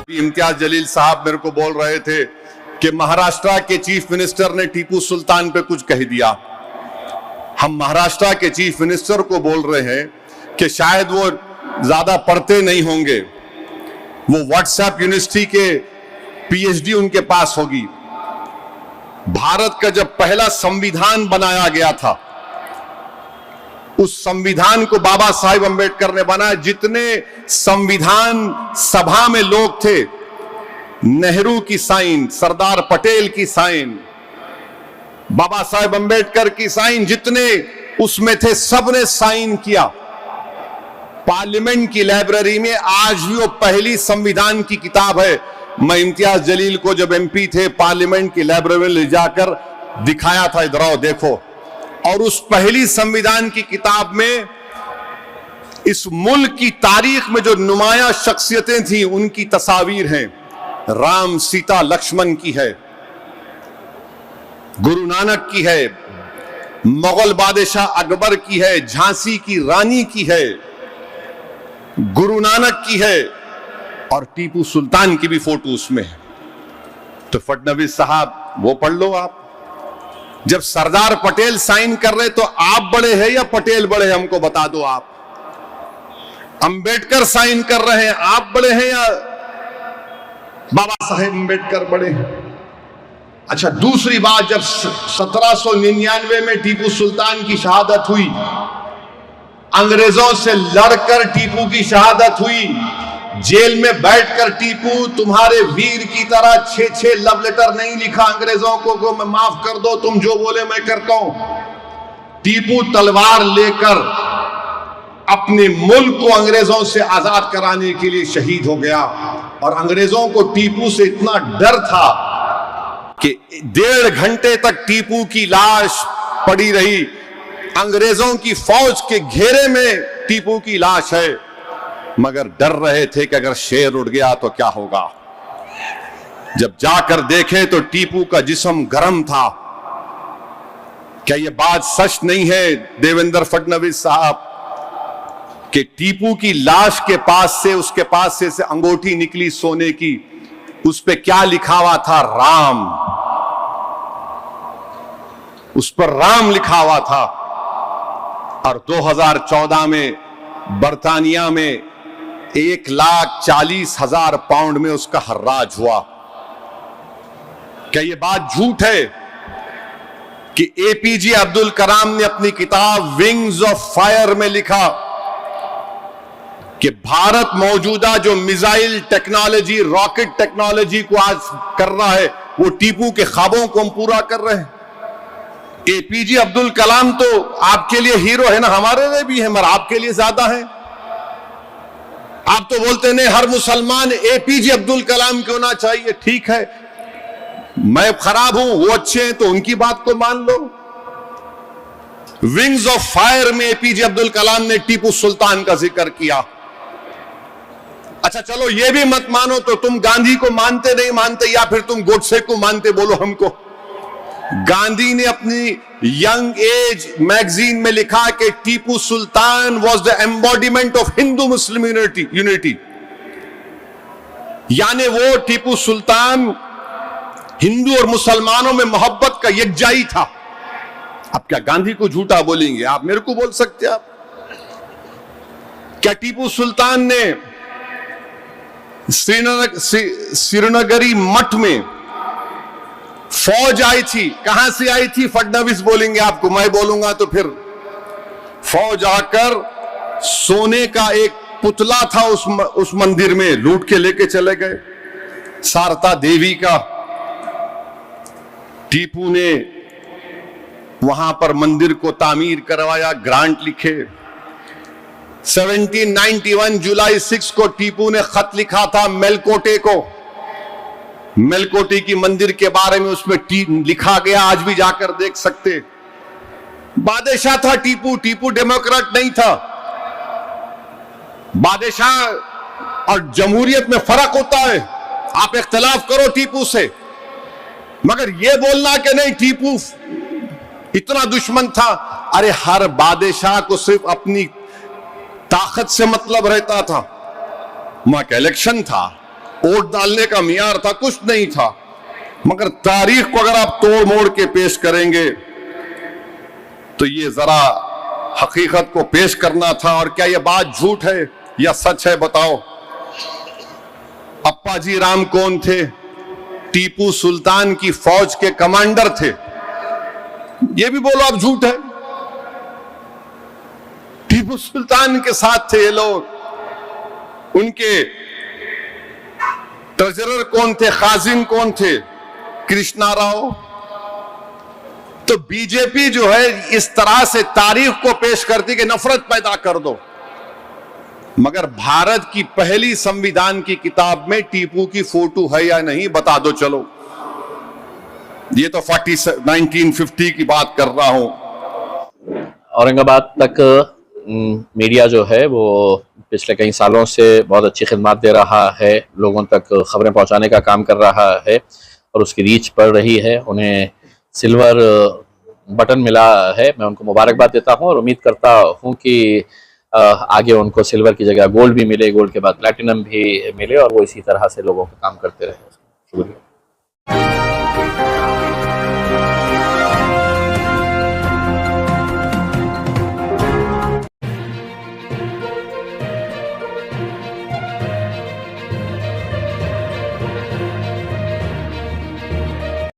इम्तियाज जलील साहब मेरे को बोल रहे थे कि महाराष्ट्र के चीफ मिनिस्टर ने टीपू सुल्तान पे कुछ कह दिया। हम महाराष्ट्र के चीफ मिनिस्टर को बोल रहे हैं कि शायद वो ज्यादा पढ़ते नहीं होंगे, वो व्हाट्सएप यूनिवर्सिटी के पीएचडी उनके पास होगी। भारत का जब पहला संविधान बनाया गया था, उस संविधान को बाबा साहेब अंबेडकर ने बनाया। जितने संविधान सभा में लोग थे, नेहरू की साइन, सरदार पटेल की साइन, बाबा साहेब अंबेडकर की साइन, जितने उसमें थे सबने साइन किया। पार्लियामेंट की लाइब्रेरी में आज भी वो पहली संविधान की किताब है। मैं इम्तियाज जलील को जब एमपी थे, पार्लियामेंट की लाइब्रेरी में ले जाकर दिखाया था, इधर आओ देखो। और उस पहली संविधान की किताब में इस मुल्क की तारीख में जो नुमाया शख्सियतें थी उनकी तस्वीर हैं। राम, सीता, लक्ष्मण की है, गुरु नानक की है, मुगल बादशाह अकबर की है, झांसी की रानी की है, गुरु नानक की है, और टीपू सुल्तान की भी फोटो उसमें है। तो फडणवीस साहब वो पढ़ लो आप। जब सरदार पटेल साइन कर रहे तो आप बड़े हैं या पटेल बड़े हैं, हमको बता दो आप। अंबेडकर साइन कर रहे हैं, आप बड़े हैं या बाबा साहेब अंबेडकर बड़े हैं? अच्छा, दूसरी बात, जब 1799 में टीपू सुल्तान की शहादत हुई, अंग्रेजों से लड़कर टीपू की शहादत हुई, जेल में बैठकर टीपू तुम्हारे वीर की तरह 6 लव लेटर नहीं लिखा अंग्रेजों को मैं माफ कर दो, तुम जो बोले मैं करता हूं। टीपू तलवार लेकर अपने मुल्क को अंग्रेजों से आजाद कराने के लिए शहीद हो गया। और अंग्रेजों को टीपू से इतना डर था कि 1.5 घंटे तक टीपू की लाश पड़ी रही। अंग्रेजों की फौज के घेरे में टीपू की लाश है, मगर डर रहे थे कि अगर शेर उड़ गया तो क्या होगा। जब जाकर देखे तो टीपू का जिस्म गर्म था। क्या यह बात सच नहीं है देवेंद्र फडणवीस साहब कि टीपू की लाश के पास से, उसके पास से अंगूठी निकली सोने की, उस पे क्या लिखा हुआ था? राम। उस पर राम लिखा हुआ था। और 2014 में बर्तानिया में 1,40,000 पाउंड में उसका हर्राज हुआ। क्या यह बात झूठ है कि एपीजे अब्दुल कलाम ने अपनी किताब विंग्स ऑफ फायर में लिखा कि भारत मौजूदा जो मिसाइल टेक्नोलॉजी, रॉकेट टेक्नोलॉजी को आज कर रहा है, वो टीपू के ख्वाबों को हम पूरा कर रहे हैं। एपीजे अब्दुल कलाम तो आपके लिए हीरो है ना, हमारे लिए भी है, मगर आपके लिए ज्यादा है। आप तो बोलते नहीं हर मुसलमान एपीजे अब्दुल कलाम क्यों ना चाहिए। ठीक है, मैं खराब हूं, वो अच्छे हैं, तो उनकी बात को मान लो। विंग्स ऑफ फायर में एपीजे अब्दुल कलाम ने टीपू सुल्तान का जिक्र किया। अच्छा चलो, ये भी मत मानो तो तुम गांधी को मानते नहीं मानते, या फिर तुम गोडसे को मानते, बोलो हमको। गांधी ने अपनी यंग एज मैगजीन में लिखा कि Tipu Sultan was the embodiment of Hindu Muslim unity. यानी वो टीपू सुल्तान हिंदू और मुसलमानों में मोहब्बत का यकजाई था। अब क्या गांधी को झूठा बोलेंगे? आप मेरे को बोल सकते हैं आप? क्या टीपू सुल्तान ने श्रीनगरी मठ में फौज आई थी, कहां से आई थी फडणवीस बोलेंगे आपको, मैं बोलूंगा तो फिर। फौज आकर सोने का एक पुतला था उस मंदिर में, लूट के लेके चले गए, शारदा देवी का। टीपू ने वहां पर मंदिर को तामीर करवाया, ग्रांट लिखे। 1791 जुलाई 6 को टीपू ने खत लिखा था मेलकोटे को। मेलकोटे की मंदिर के बारे में उसमें लिखा गया, आज भी जाकर देख सकते। बादशाह था टीपू, टीपू डेमोक्रेट नहीं था। बादशाह और जमहूरियत में फर्क होता है। आप इख्तिलाफ करो टीपू से, मगर यह बोलना कि नहीं टीपू इतना दुश्मन था। अरे हर बादशाह को सिर्फ अपनी ताकत से मतलब रहता था। वहां का इलेक्शन था, वोट डालने का मियार था, कुछ नहीं था। मगर तारीख को अगर आप तोड़ मोड़ के पेश करेंगे तो ये जरा हकीकत को पेश करना था। और क्या ये बात झूठ है या सच है, बताओ। अप्पाजी राम कौन थे? टीपू सुल्तान की फौज के कमांडर थे। ये भी बोलो आप झूठ है? टीपू सुल्तान के साथ थे ये लोग। उनके ट्रेजरर कौन थे? खाजिन कौन थे? कृष्णा राव। तो बीजेपी जो है इस तरह से तारीख को पेश करती कि नफरत पैदा कर दो। मगर भारत की पहली संविधान की किताब में टीपू की फोटो है या नहीं, बता दो। चलो, ये तो 1950 की बात कर रहा हूं। औरंगाबाद तक मीडिया जो है वो पिछले कई सालों से बहुत अच्छी खिदमत दे रहा है, लोगों तक खबरें पहुंचाने का काम कर रहा है और उसकी रीच बढ़ रही है। उन्हें सिल्वर बटन मिला है, मैं उनको मुबारकबाद देता हूं और उम्मीद करता हूं कि आगे उनको सिल्वर की जगह गोल्ड भी मिले, गोल्ड के बाद प्लैटिनम भी मिले और वो इसी तरह से लोगों का काम करते रहे। शुक्रिया।